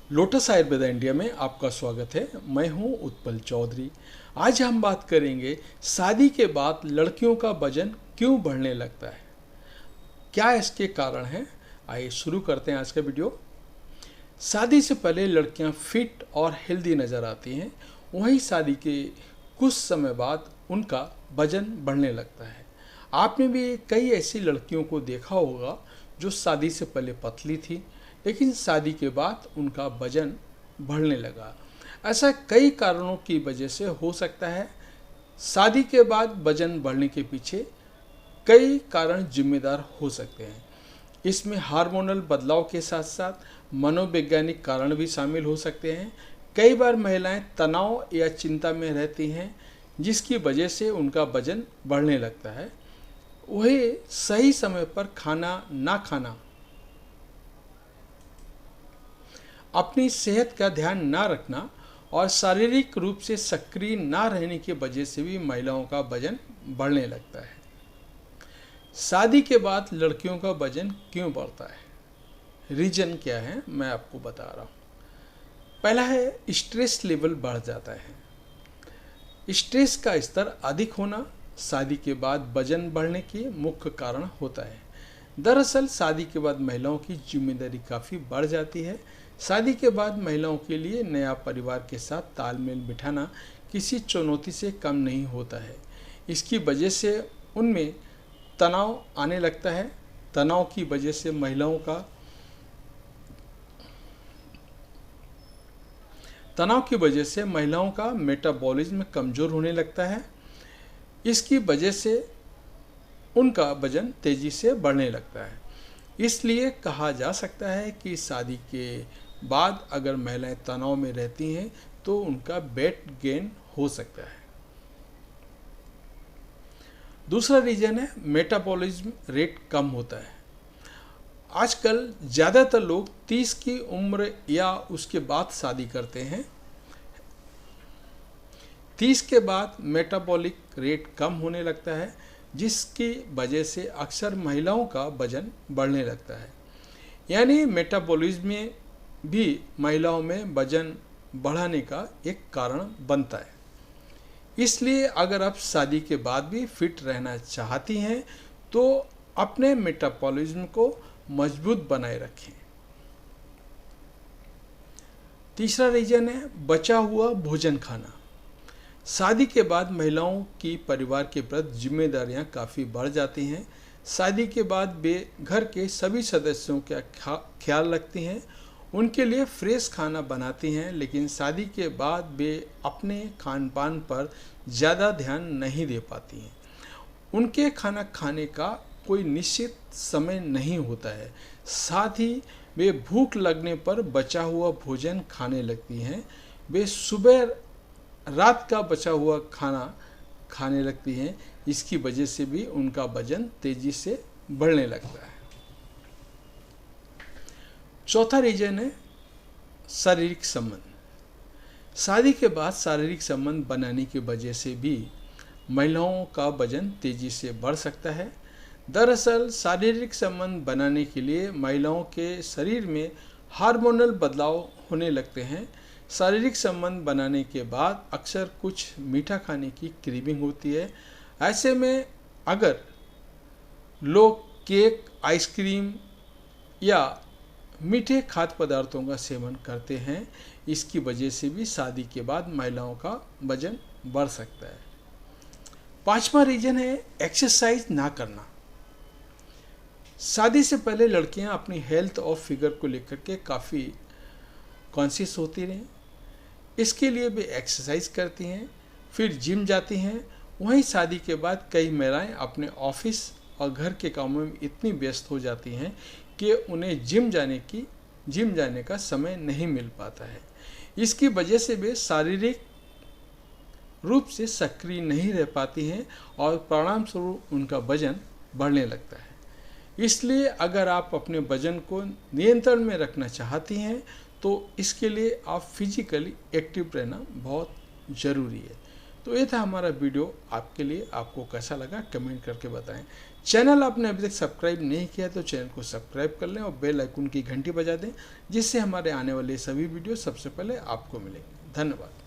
Lotus Ayurveda India में आपका स्वागत है। मैं हूं उत्पल चौधरी। आज हम बात करेंगे शादी के बाद लड़कियों का वजन क्यों बढ़ने लगता है, क्या इसके कारण हैं। आइए शुरू करते हैं आज का वीडियो। शादी से पहले लड़कियां फिट और हेल्दी नज़र आती हैं, वहीं शादी के कुछ समय बाद उनका वजन बढ़ने लगता है। आपने भी कई ऐसी लड़कियों को देखा होगा जो शादी से पहले पतली थी, लेकिन शादी के बाद उनका वजन बढ़ने लगा। ऐसा कई कारणों की वजह से हो सकता है। शादी के बाद वजन बढ़ने के पीछे कई कारण जिम्मेदार हो सकते हैं। इसमें हार्मोनल बदलाव के साथ साथ मनोवैज्ञानिक कारण भी शामिल हो सकते हैं। कई बार महिलाएं तनाव या चिंता में रहती हैं, जिसकी वजह से उनका वजन बढ़ने लगता है। वही सही समय पर खाना ना खाना, अपनी सेहत का ध्यान ना रखना और शारीरिक रूप से सक्रिय ना रहने की वजह से भी महिलाओं का वजन बढ़ने लगता है। शादी के बाद लड़कियों का वजन क्यों बढ़ता है, रीजन क्या है, मैं आपको बता रहा हूँ। पहला है स्ट्रेस लेवल बढ़ जाता है। स्ट्रेस का स्तर अधिक होना शादी के बाद वजन बढ़ने की मुख्य कारण होता है। दरअसल शादी के बाद महिलाओं की जिम्मेदारी काफ़ी बढ़ जाती है। शादी के बाद महिलाओं के लिए नया परिवार के साथ तालमेल बिठाना किसी चुनौती से कम नहीं होता है। इसकी वजह से उनमें तनाव आने लगता है। तनाव की वजह से महिलाओं का मेटाबॉलिज्म कमज़ोर होने लगता है। इसकी वजह से उनका वजन तेज़ी से बढ़ने लगता है। इसलिए कहा जा सकता है कि शादी के बाद अगर महिलाएं तनाव में रहती हैं तो उनका वेट गेन हो सकता है। दूसरा रीजन है मेटाबॉलिज्म रेट कम होता है। आजकल ज़्यादातर लोग 30 की उम्र या उसके बाद शादी करते हैं। 30 के बाद मेटाबॉलिक रेट कम होने लगता है, जिसकी वजह से अक्सर महिलाओं का वजन बढ़ने लगता है। यानी मेटाबॉलिज्म में भी महिलाओं में वजन बढ़ाने का एक कारण बनता है। इसलिए अगर आप शादी के बाद भी फिट रहना चाहती हैं तो अपने मेटाबॉलिज्म को मजबूत बनाए रखें। तीसरा रीजन है बचा हुआ भोजन खाना। शादी के बाद महिलाओं की परिवार के प्रति जिम्मेदारियां काफ़ी बढ़ जाती हैं। शादी के बाद वे घर के सभी सदस्यों का ख्याल रखती हैं, उनके लिए फ्रेश खाना बनाती हैं, लेकिन शादी के बाद वे अपने खान पान पर ज़्यादा ध्यान नहीं दे पाती हैं। उनके खाना खाने का कोई निश्चित समय नहीं होता है। साथ ही वे भूख लगने पर बचा हुआ भोजन खाने लगती हैं। वे सुबह रात का बचा हुआ खाना खाने लगती हैं। इसकी वजह से भी उनका वजन तेज़ी से बढ़ने लगता है। चौथा रीजन है शारीरिक संबंध। शादी के बाद शारीरिक संबंध बनाने की वजह से भी महिलाओं का वजन तेज़ी से बढ़ सकता है। दरअसल शारीरिक संबंध बनाने के लिए महिलाओं के शरीर में हार्मोनल बदलाव होने लगते हैं। शारीरिक संबंध बनाने के बाद अक्सर कुछ मीठा खाने की क्रेविंग होती है। ऐसे में अगर लोग केक, आइसक्रीम या मीठे खाद्य पदार्थों का सेवन करते हैं, इसकी वजह से भी शादी के बाद महिलाओं का वजन बढ़ सकता है। पांचवा रीजन है एक्सरसाइज ना करना। शादी से पहले लड़कियां अपनी हेल्थ और फिगर को लेकर के काफ़ी कॉन्शियस होती रहीं। इसके लिए वे एक्सरसाइज करती हैं, फिर जिम जाती हैं। वहीं शादी के बाद कई महिलाएं अपने ऑफिस और घर के कामों में इतनी व्यस्त हो जाती हैं कि उन्हें जिम जाने का समय नहीं मिल पाता है। इसकी वजह से वे शारीरिक रूप से सक्रिय नहीं रह पाती हैं और परिणाम स्वरूप उनका वजन बढ़ने लगता है। इसलिए अगर आप अपने वजन को नियंत्रण में रखना चाहती हैं तो इसके लिए आप फिजिकली एक्टिव रहना बहुत ज़रूरी है। तो ये था हमारा वीडियो आपके लिए। आपको कैसा लगा कमेंट करके बताएं। चैनल आपने अभी तक सब्सक्राइब नहीं किया तो चैनल को सब्सक्राइब कर लें और बेल आइकन की घंटी बजा दें, जिससे हमारे आने वाले सभी वीडियो सबसे पहले आपको मिलेंगे। धन्यवाद।